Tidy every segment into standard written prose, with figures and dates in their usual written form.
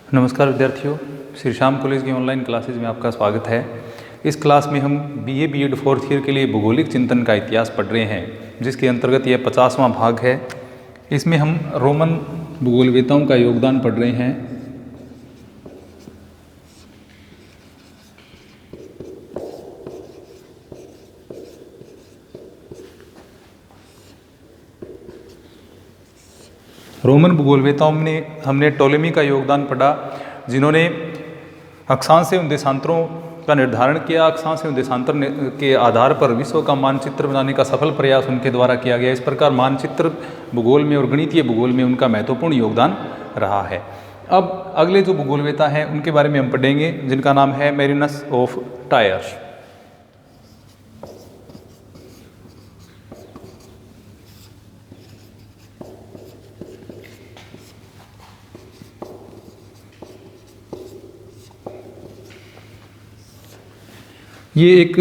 नमस्कार विद्यार्थियों, श्री श्याम कॉलेज की ऑनलाइन क्लासेज में आपका स्वागत है। इस क्लास में हम बीए बीएड फोर्थ ईयर के लिए भूगोलिक चिंतन का इतिहास पढ़ रहे हैं, जिसके अंतर्गत यह 50वां भाग है। इसमें हम रोमन भूगोलवेताओं का योगदान पढ़ रहे हैं। रोमन भूगोलवेताओं में हमने टोलेमी का योगदान पढ़ा, जिन्होंने अक्षांश एवं देशांतरों का निर्धारण किया। अक्षांश एवं देशांतर के आधार पर विश्व का मानचित्र बनाने का सफल प्रयास उनके द्वारा किया गया। इस प्रकार मानचित्र भूगोल में और गणितीय भूगोल में उनका महत्वपूर्ण योगदान रहा है। अब अगले जो भूगोलवेता हैं उनके बारे में हम पढ़ेंगे, जिनका नाम है मैरिनस ऑफ टायर्स। ये एक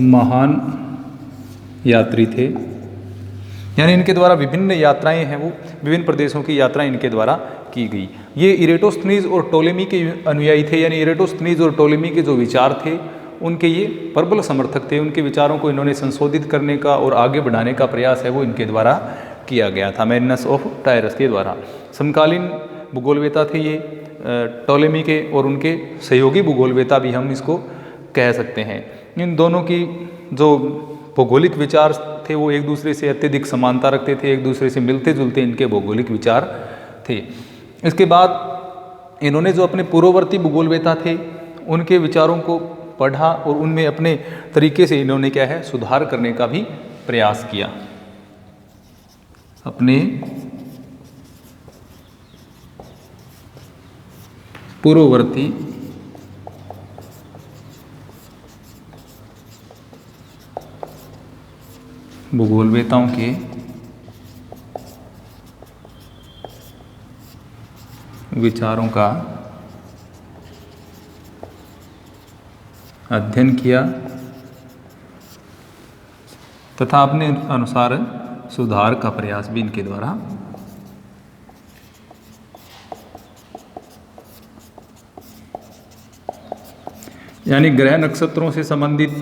महान यात्री थे, यानी इनके द्वारा विभिन्न यात्राएं हैं, वो विभिन्न प्रदेशों की यात्राएं इनके द्वारा की गई। ये इरेटोस्थनीज और टोलेमी के अनुयायी थे, यानी इरेटोस्थनीज और टोलेमी के जो विचार थे उनके ये प्रबल समर्थक थे। उनके विचारों को इन्होंने संशोधित करने का और आगे बढ़ाने का प्रयास है वो इनके द्वारा किया गया था, मैरिनस ऑफ टायरस के द्वारा। समकालीन भूगोलवेता थे ये टोलेमी के, और उनके सहयोगी भूगोलवेता भी हम इसको कह सकते हैं। इन दोनों की जो भौगोलिक विचार थे वो एक दूसरे से अत्यधिक समानता रखते थे, एक दूसरे से मिलते जुलते इनके भौगोलिक विचार थे। इसके बाद इन्होंने जो अपने पूर्ववर्ती भूगोलवेता थे उनके विचारों को पढ़ा और उनमें अपने तरीके से इन्होंने क्या है सुधार करने का भी प्रयास किया। अपने पूर्ववर्ती भूगोलवेताओं के विचारों का अध्ययन किया तथा अपने अनुसार सुधार का प्रयास भी इनके द्वारा यानी ग्रह नक्षत्रों से संबंधित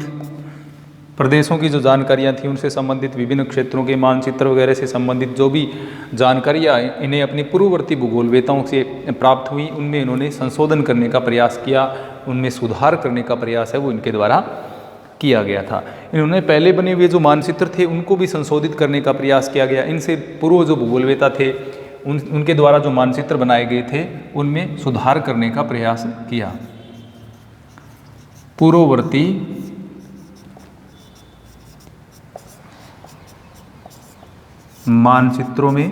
प्रदेशों की जो जानकारियाँ थी उनसे संबंधित विभिन्न क्षेत्रों के मानचित्र वगैरह से संबंधित जो भी जानकारियाँ इन्हें अपनी पूर्ववर्ती भूगोलवेताओं से प्राप्त हुई, उनमें इन्होंने संशोधन करने का प्रयास किया, उनमें सुधार करने का प्रयास है वो इनके द्वारा किया गया था। इन्होंने पहले बने हुए जो मानचित्र थे उनको भी संशोधित करने का प्रयास किया गया। इनसे पूर्व जो भूगोलवेता थे उनके द्वारा जो मानचित्र बनाए गए थे उनमें सुधार करने का प्रयास किया। पूर्ववर्ती मानचित्रों में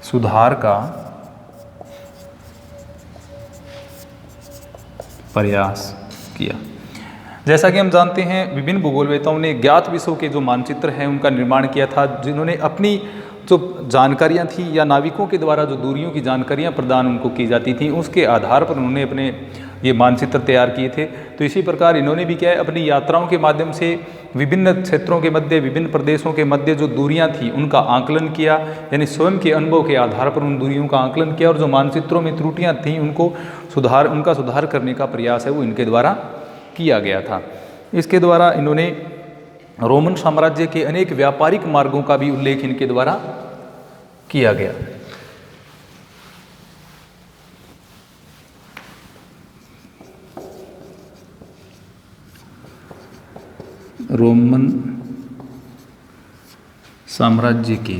सुधार का प्रयास किया। जैसा कि हम जानते हैं विभिन्न भूगोलवेताओं ने ज्ञात विश्व के जो मानचित्र हैं उनका निर्माण किया था, जिन्होंने अपनी जो जानकारियाँ थी या नाविकों के द्वारा जो दूरियों की जानकारियाँ प्रदान उनको की जाती थी उसके आधार पर उन्होंने अपने ये मानचित्र तैयार किए थे। तो इसी प्रकार इन्होंने भी क्या है अपनी यात्राओं के माध्यम से विभिन्न क्षेत्रों के मध्य, विभिन्न प्रदेशों के मध्य जो दूरियाँ थी उनका आकलन किया, यानी स्वयं के अनुभव के आधार पर उन दूरियों का आकलन किया और जो मानचित्रों में त्रुटियाँ थीं उनका सुधार करने का प्रयास है वो इनके द्वारा किया गया था। इसके द्वारा इन्होंने रोमन साम्राज्य के अनेक व्यापारिक मार्गों का भी उल्लेख इनके द्वारा किया गया। रोमन साम्राज्य के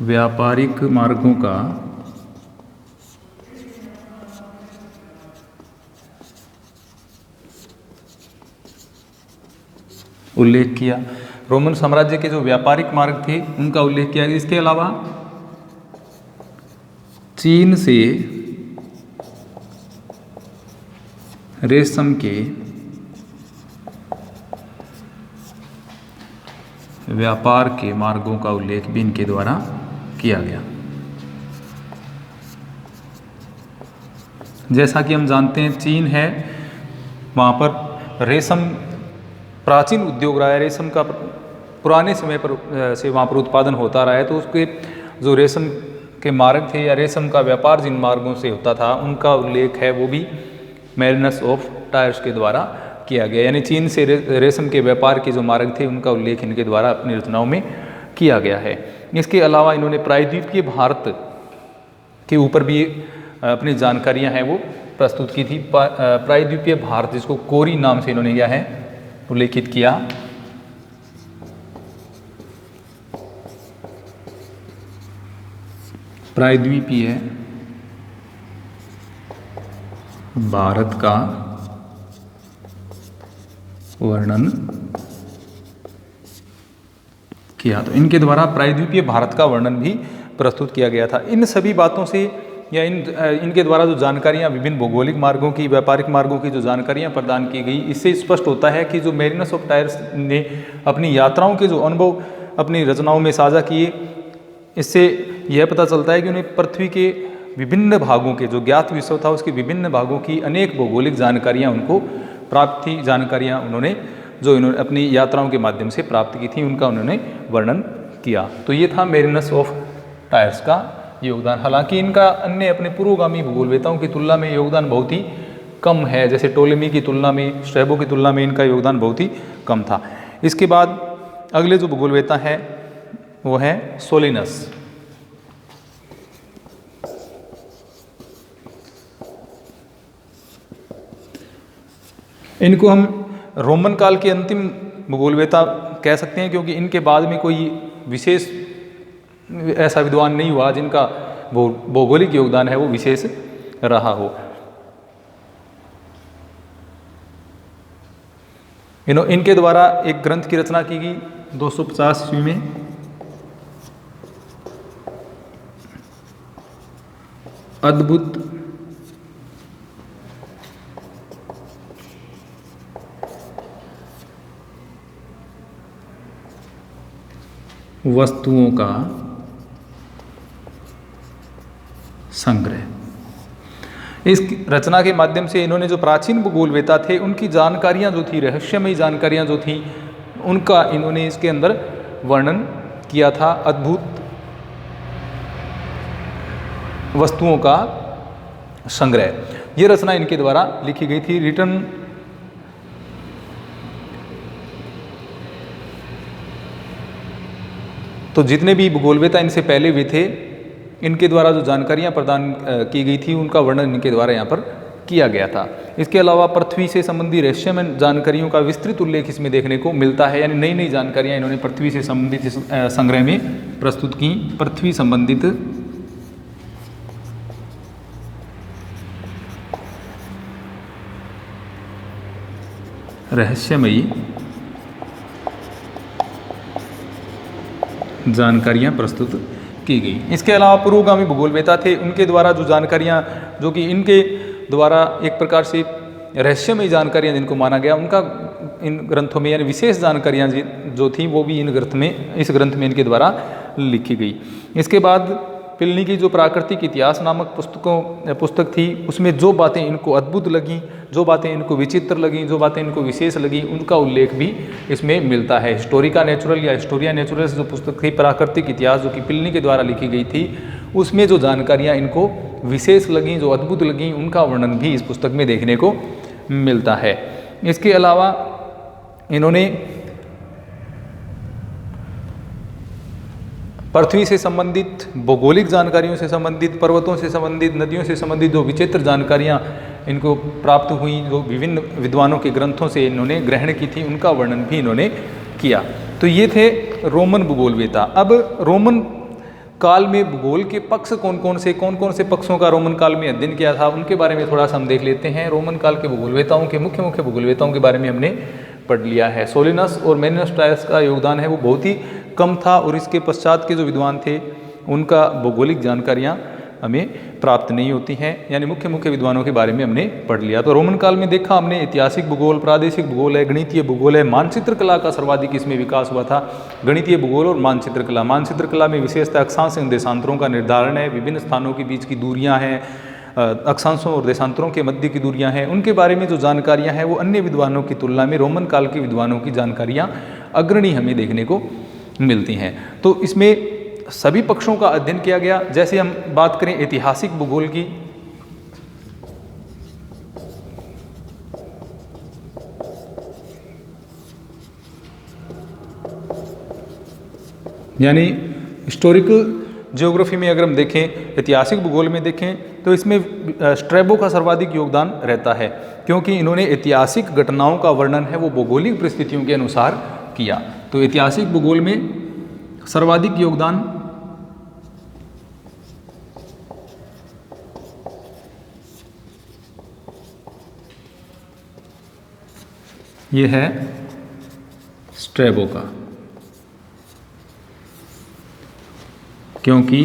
व्यापारिक मार्गों का उल्लेख किया। रोमन साम्राज्य के जो व्यापारिक मार्ग थे उनका उल्लेख किया। इसके अलावा चीन से रेशम के व्यापार के मार्गों का उल्लेख भी इनके द्वारा किया गया। जैसा कि हम जानते हैं चीन है, वहाँ पर रेशम प्राचीन उद्योग रहा है, रेशम का पुराने समय पर से वहाँ पर उत्पादन होता रहा है। तो उसके जो रेशम के मार्ग थे या रेशम का व्यापार जिन मार्गों से होता था उनका उल्लेख है वो भी मैरिनस ऑफ टायर्स के द्वारा किया गया। यानी चीन से रेशम के व्यापार के जो मार्ग थे उनका उल्लेख इनके द्वारा अपनी रचनाओं में किया गया है। इसके अलावा इन्होंने प्रायद्वीपीय भारत के ऊपर भी अपनी जानकारियां हैं वो प्रस्तुत की थी। प्रायद्वीपीय भारत, जिसको कोरी नाम से इन्होंने क्या है उल्लेखित किया। प्रायद्वीपीय भारत का वर्णन किया। तो इनके द्वारा प्रायद्वीपीय भारत का वर्णन भी प्रस्तुत किया गया था। इन सभी बातों से या इनके द्वारा जो जानकारियाँ विभिन्न भौगोलिक मार्गों की, व्यापारिक मार्गों की जो जानकारियाँ प्रदान की गई, इससे स्पष्ट होता है कि जो मैरिनस ऑफ टायर्स ने अपनी यात्राओं के जो अनुभव अपनी रचनाओं में साझा किए, इससे यह पता चलता है कि उन्हें पृथ्वी के विभिन्न भागों के जो ज्ञात विश्व था उसके विभिन्न भागों की अनेक भौगोलिक जानकारियाँ उनको प्राप्त थी। जानकारियाँ उन्होंने अपनी यात्राओं के माध्यम से प्राप्त की थी, उनका उन्होंने वर्णन किया। तो ये था मैरिनस ऑफ टायर्स का योगदान। हालांकि इनका अन्य अपने पूर्वगामी भूगोलवेताओं की तुलना में योगदान बहुत ही कम है। जैसे टोलेमी की तुलना में, स्ट्रैबो की तुलना में इनका योगदान बहुत ही कम था। इसके बाद अगले जो भूगोलवेता हैं वो है सोलिनस। इनको हम रोमन काल के अंतिम भूगोलवेता कह सकते हैं, क्योंकि इनके बाद में कोई विशेष ऐसा विद्वान नहीं हुआ जिनका भौगोलिक योगदान है वो विशेष रहा हो। इनके द्वारा एक ग्रंथ की रचना की गई 250 ईस्वी में, अद्भुत वस्तुओं का संग्रह। इस रचना के माध्यम से इन्होंने जो प्राचीन भूगोलवेता थे उनकी जानकारियां जो थी, रहस्यमयी जानकारियां जो थी, उनका इन्होंने इसके अंदर वर्णन किया था। अद्भुत वस्तुओं का संग्रह, ये रचना इनके द्वारा लिखी गई थी। रिटर्न तो जितने भी भूगोलवेता इनसे पहले हुए थे, इनके द्वारा जो जानकारियाँ प्रदान की गई थी उनका वर्णन इनके द्वारा यहाँ पर किया गया था। इसके अलावा पृथ्वी से संबंधित रहस्यमय जानकारियों का विस्तृत उल्लेख इसमें देखने को मिलता है। यानी नई नई जानकारियाँ इन्होंने पृथ्वी से संबंधित संग्रह में प्रस्तुत की। पृथ्वी संबंधित रहस्यमयी जानकारियाँ प्रस्तुत की गई। इसके अलावा पूर्वगामी भूगोलवेता थे, उनके द्वारा जो जानकारियाँ, जो कि इनके द्वारा एक प्रकार से रहस्यमयी जानकारियाँ जिनको माना गया, उनका इन ग्रंथों में यानी विशेष जानकारियाँ जो थी वो भी इस ग्रंथ में इनके द्वारा लिखी गई। इसके बाद प्लिनी की जो प्राकृतिक इतिहास नामक पुस्तक थी, उसमें जो बातें इनको अद्भुत लगी, जो बातें इनको विचित्र लगी, जो बातें इनको विशेष लगी, उनका उल्लेख भी इसमें मिलता है। हिस्टोरिका नेचुरल या हिस्टोरिया नेचुरल्स जो पुस्तक थी, प्राकृतिक इतिहास जो कि प्लिनी के द्वारा लिखी गई थी, उसमें जो जानकारियाँ इनको विशेष लगी, जो अद्भुत लगी, उनका वर्णन भी इस पुस्तक में देखने को मिलता है। इसके अलावा इन्होंने पृथ्वी से संबंधित भौगोलिक जानकारियों से संबंधित, पर्वतों से संबंधित, नदियों से संबंधित जो विचित्र जानकारियाँ इनको प्राप्त हुई, जो विभिन्न विद्वानों के ग्रंथों से इन्होंने ग्रहण की थी, उनका वर्णन भी इन्होंने किया। तो ये थे रोमन भूगोलवेता। अब रोमन काल में भूगोल के पक्ष कौन कौन से पक्षों का रोमन काल में अध्ययन किया था, उनके बारे में थोड़ा सा हम देख लेते हैं। रोमन काल के भूगोलवेताओं के मुख्य भूगोलवेताओं के बारे में हमने पढ़ लिया है। सोलिनस और मैरिनस टायर्स का योगदान है वो बहुत ही कम था, और इसके पश्चात के जो विद्वान थे उनका भौगोलिक जानकारियाँ हमें प्राप्त नहीं होती हैं। यानी मुख्य विद्वानों के बारे में हमने पढ़ लिया। तो रोमन काल में देखा हमने ऐतिहासिक भूगोल, प्रादेशिक भूगोल है, गणितीय भूगोल है, मानचित्र कला का सर्वाधिक इसमें विकास हुआ था। गणितीय भूगोल और मानचित्र कला। मानचित्र कला में विशेषतः अक्षांश एवं देशांतरों का निर्धारण है, विभिन्न स्थानों के बीच की दूरियाँ हैं, अक्षांशों और देशांतरों के मध्य की दूरियां हैं, उनके बारे में जो जानकारियां हैं वो अन्य विद्वानों की तुलना में रोमन काल के विद्वानों की जानकारियां अग्रणी हमें देखने को मिलती हैं। तो इसमें सभी पक्षों का अध्ययन किया गया। जैसे हम बात करें ऐतिहासिक भूगोल की, यानी हिस्टोरिकल ज्योग्राफी में अगर हम देखें, ऐतिहासिक भूगोल में देखें तो इसमें स्ट्रैबो का सर्वाधिक योगदान रहता है, क्योंकि इन्होंने ऐतिहासिक घटनाओं का वर्णन है वो भौगोलिक परिस्थितियों के अनुसार किया। तो ऐतिहासिक भूगोल में सर्वाधिक योगदान ये है स्ट्रैबो का, क्योंकि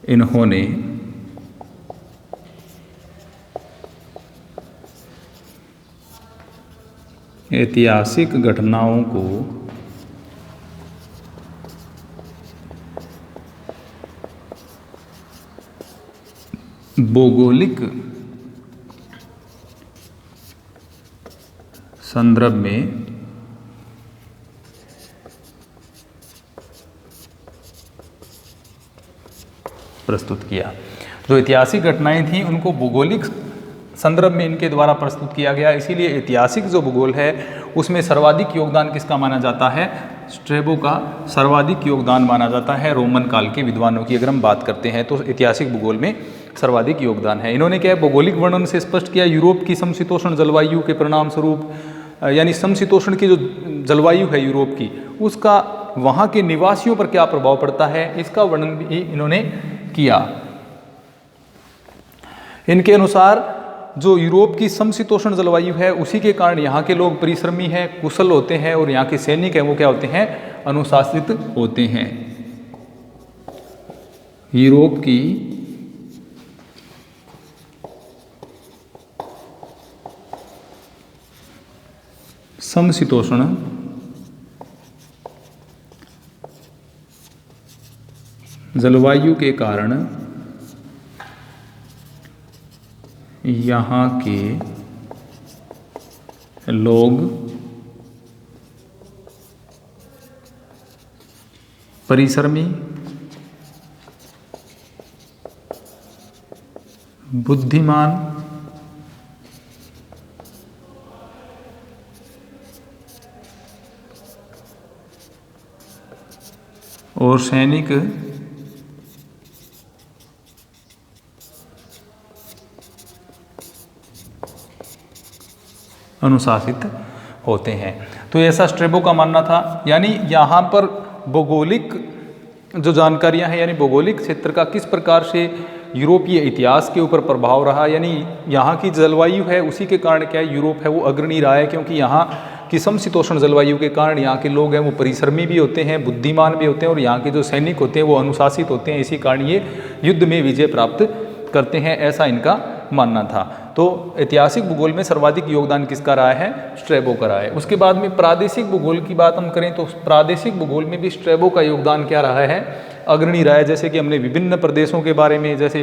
इन्होंने ऐतिहासिक घटनाओं को भौगोलिक संदर्भ में प्रस्तुत किया। जो ऐतिहासिक घटनाएं थीं उनको भौगोलिक संदर्भ में इनके द्वारा प्रस्तुत किया गया। इसीलिए ऐतिहासिक जो भूगोल है उसमें सर्वाधिक योगदान किसका माना जाता है? स्ट्रैबो का सर्वाधिक योगदान माना जाता है रोमन काल के विद्वानों की। अगर हम बात करते हैं तो ऐतिहासिक भूगोल में सर्वाधिक योगदान है। इन्होंने क्या है, भौगोलिक वर्णन से स्पष्ट किया यूरोप की समशीतोष्ण जलवायु के परिणाम स्वरूप, यानी समशीतोष्ण की जो जलवायु है यूरोप की, उसका वहाँ के निवासियों पर क्या प्रभाव पड़ता है, इसका वर्णन भी इन्होंने किया। इनके अनुसार जो यूरोप की समशीतोष्ण जलवायु है उसी के कारण यहाँ के लोग परिश्रमी हैं, कुशल होते हैं, और यहाँ के सैनिक हैं वो क्या होते हैं, अनुशासित होते हैं। यूरोप की समशीतोष्ण जलवायु के कारण यहाँ के लोग परिश्रमी, बुद्धिमान और सैनिक अनुशासित होते हैं। तो ऐसा स्ट्रैबो का मानना था। यानी यहाँ पर भौगोलिक जो जानकारियाँ हैं, यानी भौगोलिक क्षेत्र का किस प्रकार से यूरोपीय इतिहास के ऊपर प्रभाव रहा, यानी यहाँ की जलवायु है उसी के कारण क्या है, यूरोप है वो अग्रणी रहा है, क्योंकि यहाँ की समशीतोष्ण जलवायु के कारण यहाँ के लोग हैं वो परिश्रमी भी होते हैं, बुद्धिमान भी होते हैं, और यहाँ के जो सैनिक होते हैं वो अनुशासित होते हैं। इसी कारण ये युद्ध में विजय प्राप्त करते हैं, ऐसा इनका मानना था। तो ऐतिहासिक भूगोल में सर्वाधिक योगदान किसका रहा है? स्ट्रैबो का रहा है। उसके बाद में प्रादेशिक भूगोल की बात हम करें तो प्रादेशिक भूगोल में भी स्ट्रैबो का योगदान क्या रहा है? अग्रणी रहा है। जैसे कि हमने विभिन्न प्रदेशों के बारे में, जैसे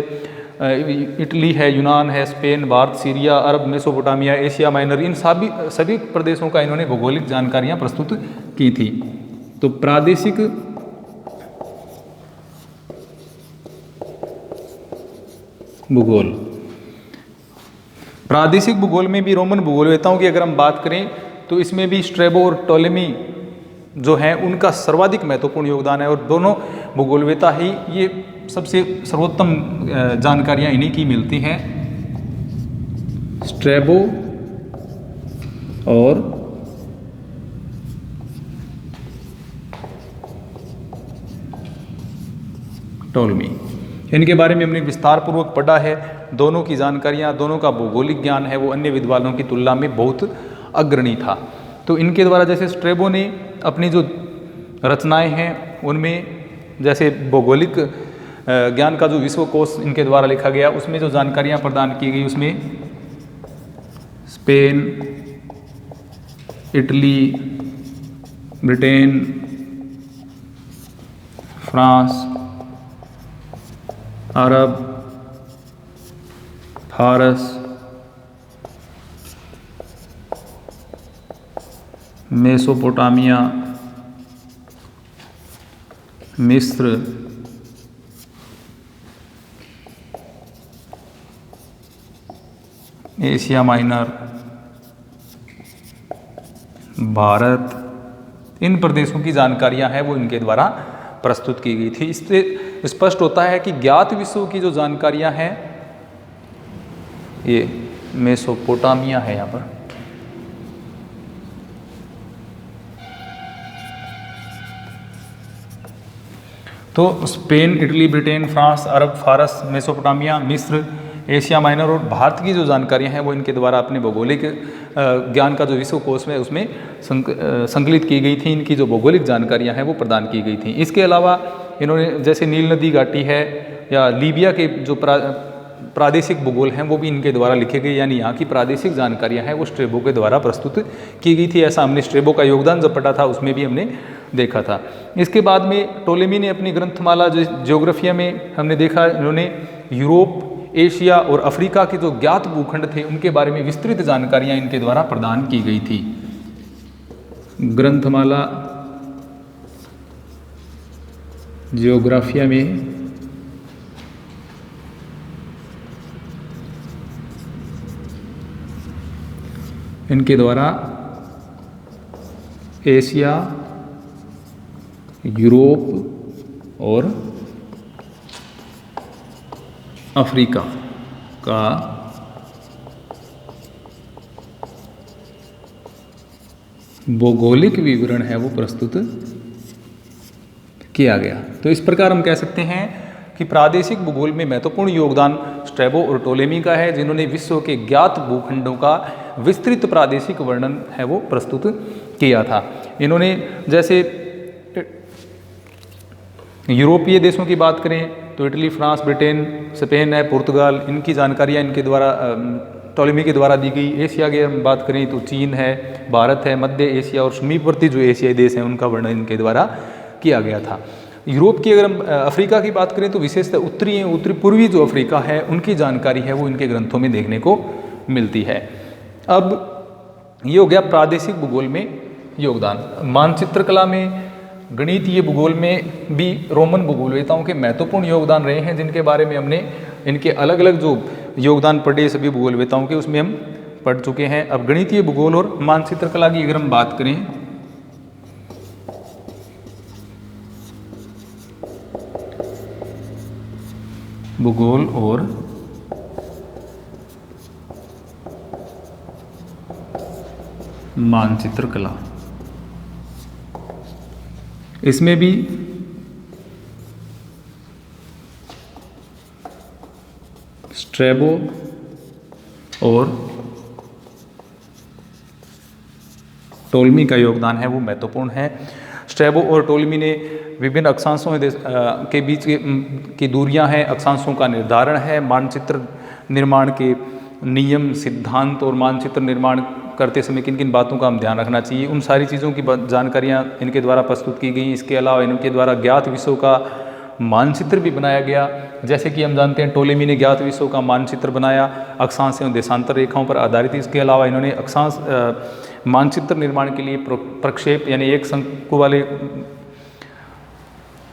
इटली है, यूनान है, स्पेन, भारत, सीरिया, अरब, मेसोपोटामिया, एशिया माइनर, इन सभी प्रदेशों का इन्होंने भौगोलिक जानकारियाँ प्रस्तुत की थी। तो प्रादेशिक भूगोल, प्रादेशिक भूगोल में भी रोमन भूगोलवेताओं की अगर हम बात करें तो इसमें भी स्ट्रैबो और टोलेमी जो हैं उनका सर्वाधिक महत्वपूर्ण योगदान है, और दोनों भूगोलवेता ही ये सबसे सर्वोत्तम जानकारियाँ इन्हीं की मिलती हैं। स्ट्रैबो और टोलेमी, इनके बारे में हमने विस्तार पूर्वक पढ़ा है। दोनों की जानकारियाँ, दोनों का भौगोलिक ज्ञान है वो अन्य विद्वानों की तुलना में बहुत अग्रणी था। तो इनके द्वारा जैसे स्ट्रैबो ने अपनी जो रचनाएं हैं उनमें जैसे भौगोलिक ज्ञान का जो विश्वकोश इनके द्वारा लिखा गया उसमें जो जानकारियाँ प्रदान की गई उसमें स्पेन, इटली, ब्रिटेन, फ्रांस, अरब, फारस, मेसोपोटामिया, मिस्र, एशिया माइनर, भारत, इन प्रदेशों की जानकारियां हैं वो इनके द्वारा प्रस्तुत की गई थी। इससे स्पष्ट होता है कि ज्ञात विषयों की जो जानकारियां हैं, ये मेसोपोटामिया है यहाँ पर, तो स्पेन, इटली, ब्रिटेन, फ्रांस, अरब, फारस, मेसोपोटामिया, मिस्र, एशिया माइनर और भारत की जो जानकारियां हैं वो इनके द्वारा अपने भौगोलिक ज्ञान का जो विश्वकोश में उसमें संकलित की गई थी। इनकी जो भौगोलिक जानकारियां हैं वो प्रदान की गई थी। इसके अलावा इन्होंने जैसे नील नदी घाटी है या लीबिया के जो प्रादेशिक भूगोल हैं वो भी इनके द्वारा लिखे गए, यानी यहाँ की प्रादेशिक जानकारियाँ हैं वो स्ट्रेबो के द्वारा प्रस्तुत की गई थी। ऐसा हमने स्ट्रेबो का योगदान जब पढ़ा था उसमें भी हमने देखा था। इसके बाद में टोलेमी ने अपनी ग्रंथमाला जो ज्योग्राफिया में हमने देखा, इन्होंने यूरोप, एशिया और अफ्रीका के जो ज्ञात भूखंड थे उनके बारे में विस्तृत जानकारियाँ इनके द्वारा प्रदान की गई थी। ग्रंथमाला ज्योग्राफिया में इनके द्वारा एशिया, यूरोप और अफ्रीका का भौगोलिक विवरण है वो प्रस्तुत किया गया। तो इस प्रकार हम कह सकते हैं कि प्रादेशिक भूगोल में महत्वपूर्ण योगदान स्ट्रैबो और टोलेमी का है, जिन्होंने विश्व के ज्ञात भूखंडों का विस्तृत प्रादेशिक वर्णन है वो प्रस्तुत किया था। इन्होंने जैसे यूरोपीय देशों की बात करें तो इटली, फ्रांस, ब्रिटेन, स्पेन है, पुर्तगाल, इनकी जानकारियाँ इनके द्वारा टोलेमी के द्वारा दी गई। एशिया की हम बात करें तो चीन है, भारत है, मध्य एशिया और समीपवर्ती जो एशियाई देश हैं उनका वर्णन इनके द्वारा किया गया था। यूरोप की अगर हम अफ्रीका की बात करें तो विशेषतः उत्तरी पूर्वी जो अफ्रीका है उनकी जानकारी है वो इनके ग्रंथों में देखने को मिलती है। अब ये हो गया प्रादेशिक भूगोल में योगदान। मानचित्र कला में, गणितीय भूगोल में भी रोमन भूगोलवेताओं के महत्वपूर्ण योगदान रहे हैं, जिनके बारे में हमने इनके अलग अलग जो योगदान पढ़े सभी भूगोलवेताओं के उसमें हम पढ़ चुके हैं। अब गणितीय भूगोल और मानचित्र कला की अगर हम बात करें भूगोल और मानचित्र कला, इसमें भी स्ट्रैबो और टोलेमी का योगदान है वो महत्वपूर्ण है। स्ट्रैबो और टोलेमी ने विभिन्न अक्षांशों के बीच की दूरियां हैं, अक्षांशों का निर्धारण है, मानचित्र निर्माण के नियम, सिद्धांत और मानचित्र निर्माण करते समय किन किन बातों का हम ध्यान रखना चाहिए, उन सारी चीज़ों की जानकारियाँ इनके द्वारा प्रस्तुत की गई। इसके अलावा इनके द्वारा ज्ञात विषयों का मानचित्र भी बनाया गया। जैसे कि हम जानते हैं टोलेमी ने ज्ञात विषयों का मानचित्र बनाया अक्षांश एवं देशांतर रेखाओं पर आधारित। इसके अलावा इन्होंने अक्षांश मानचित्र निर्माण के लिए प्रक्षेप यानी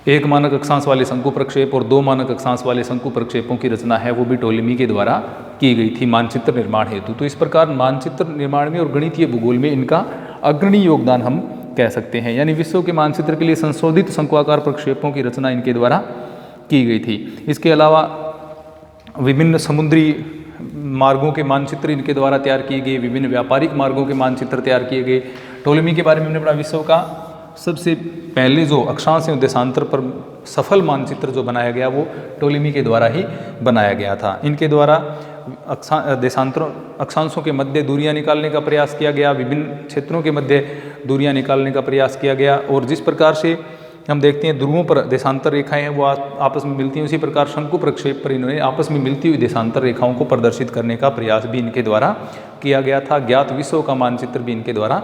एक मानक अक्षांश वाले शंकु प्रक्षेप और 2 मानक अक्षांश वाले शंकु प्रक्षेपों की रचना है वो भी टोलेमी के द्वारा की गई थी मानचित्र निर्माण हेतु। तो इस प्रकार मानचित्र निर्माण में और गणितीय भूगोल में इनका अग्रणी योगदान हम कह सकते हैं। यानी विश्व के मानचित्र के लिए संशोधित शंकुआकार प्रक्षेपों की रचना इनके द्वारा की गई थी। इसके अलावा विभिन्न समुद्री मार्गों के मानचित्र इनके द्वारा तैयार किए गए, विभिन्न व्यापारिक मार्गों के मानचित्र तैयार किए गए। टोलेमी के बारे में हमने पढ़ा, विश्व का सबसे पहले जो अक्षांश एवं देशांतर पर सफल मानचित्र जो बनाया गया वो टोलेमी के द्वारा ही बनाया गया था। इनके द्वारा अक्षांशों के मध्य दूरियां निकालने का प्रयास किया गया, विभिन्न क्षेत्रों के मध्य दूरियां निकालने का प्रयास किया गया। और जिस प्रकार से हम देखते हैं ध्रुवों पर देशांतर रेखाएं हैं वो आपस में मिलती हैं, उसी प्रकार शंकु प्रक्षेप पर इन्होंने आपस में मिलती हुई देशांतर रेखाओं को प्रदर्शित करने का प्रयास भी इनके द्वारा किया गया था। ज्ञात विश्व का मानचित्र भी इनके द्वारा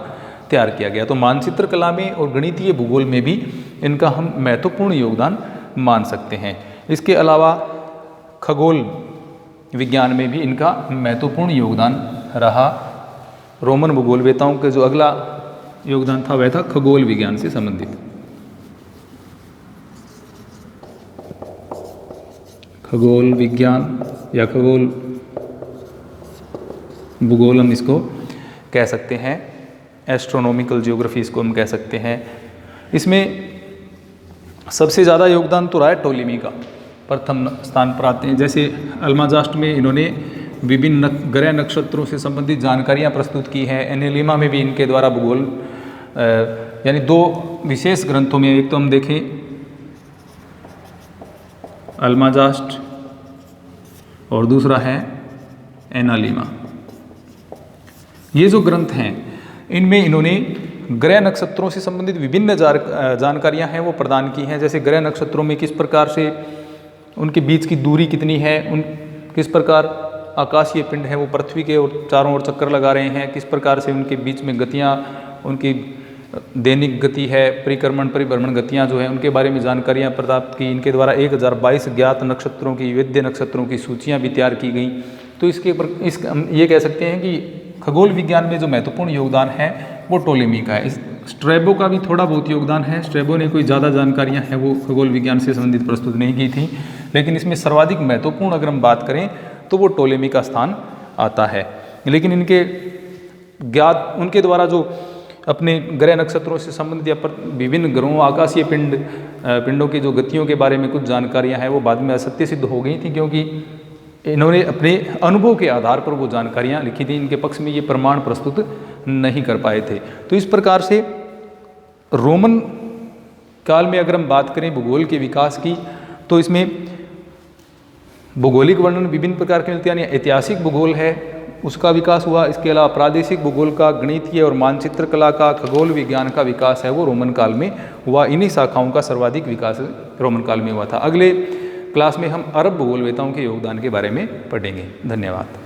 तैयार किया गया। तो मानचित्र कला में और गणितीय भूगोल में भी इनका हम महत्वपूर्ण योगदान मान सकते हैं। इसके अलावा खगोल विज्ञान में भी इनका महत्वपूर्ण योगदान रहा। रोमन भूगोलवेताओं के जो अगला योगदान था वह था खगोल विज्ञान से संबंधित। खगोल विज्ञान या खगोल भूगोल हम इसको कह सकते हैं, एस्ट्रोनॉमिकल ज्योग्राफी इसको हम कह सकते हैं। इसमें सबसे ज़्यादा योगदान तो रहा है टोलेमी का, प्रथम स्थान पर आते हैं। जैसे अल्माजास्ट में इन्होंने विभिन्न ग्रह नक्षत्रों से संबंधित जानकारियां प्रस्तुत की हैं। एनालिमा में भी इनके द्वारा भूगोल यानी दो विशेष ग्रंथों में, एक तो हम देखें अल्माजास्ट और दूसरा है एनालिमा। ये जो ग्रंथ हैं इनमें इन्होंने ग्रह नक्षत्रों से संबंधित विभिन्न जानकारियां हैं वो प्रदान की हैं। जैसे ग्रह नक्षत्रों में किस प्रकार से उनके बीच की दूरी कितनी है, उन किस प्रकार आकाशीय पिंड है वो पृथ्वी के चारों ओर चक्कर लगा रहे हैं, किस प्रकार से उनके बीच में गतियां, उनकी दैनिक गति है, परिक्रमण परिभ्रमण गतियां जो है उनके बारे में जानकारियां प्राप्त की। इनके द्वारा 1022 ज्ञात नक्षत्रों की, वैद्य नक्षत्रों की सूचियां भी तैयार की गई। तो हम ये कह सकते हैं कि खगोल विज्ञान में जो महत्वपूर्ण योगदान है वो टोलेमी का है। स्ट्रैबो का भी थोड़ा बहुत योगदान है। स्ट्रैबो ने कोई ज़्यादा जानकारियां हैं वो खगोल विज्ञान से संबंधित प्रस्तुत नहीं की थी, लेकिन इसमें सर्वाधिक महत्वपूर्ण अगर हम बात करें तो वो टोलेमी का स्थान आता है। लेकिन इनके ज्ञात उनके द्वारा जो अपने ग्रह नक्षत्रों से संबंधित या विभिन्न ग्रहों, आकाशीय पिंडों की जो गतियों के बारे में कुछ जानकारियां हैं वो बाद में असत्य सिद्ध हो गई थी, क्योंकि इन्होंने अपने अनुभव के आधार पर वो जानकारियां लिखी थी। इनके पक्ष में ये प्रमाण प्रस्तुत नहीं कर पाए थे। तो इस प्रकार से रोमन काल में अगर हम बात करें भूगोल के विकास की, तो इसमें भौगोलिक वर्णन विभिन्न प्रकार के मिलते हैं, यानी ऐतिहासिक भूगोल है उसका विकास हुआ। इसके अलावा प्रादेशिक भूगोल का, गणितीय और मानचित्र कला का, खगोल विज्ञान का विकास है वो रोमन काल में हुआ। इन्हीं शाखाओं का सर्वाधिक विकास रोमन काल में हुआ था। अगले क्लास में हम अरब भूगोलवेताओं के योगदान के बारे में पढ़ेंगे। धन्यवाद।